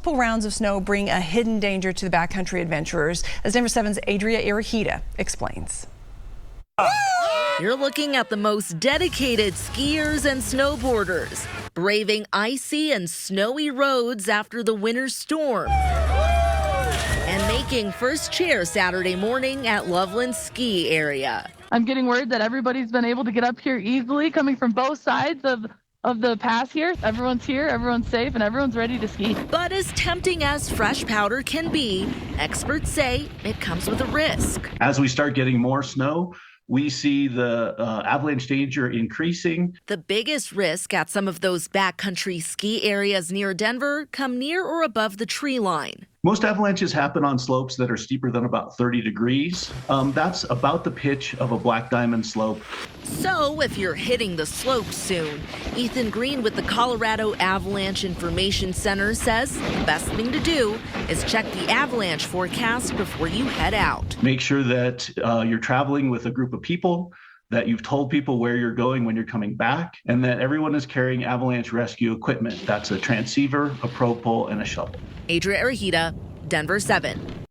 multiple rounds of snow bring a hidden danger to the backcountry adventurers, as Denver 7's Adria Irahita explains. You're looking at the most dedicated skiers and snowboarders, braving icy and snowy roads after the winter storm, and making first chair Saturday morning at Loveland Ski Area. I'm getting word that everybody's been able to get up here easily, coming from both sides of the pass here. Everyone's here, everyone's safe, and everyone's ready to ski. But as tempting as fresh powder can be, experts say it comes with a risk. As we start getting more snow, we see the avalanche danger increasing. The biggest risk at some of those backcountry ski areas near Denver come near or above the tree line. Most avalanches happen on slopes that are steeper than about 30 degrees. That's about the pitch of a black diamond slope. So if you're hitting the slope soon, Ethan Green with the Colorado Avalanche Information Center says the best thing to do is check the avalanche forecast before you head out. Make sure that you're traveling with a group of people, that you've told people where you're going when you're coming back, and that everyone is carrying avalanche rescue equipment. That's a transceiver, a probe pole, and a shovel. Adria Irahita, Denver 7.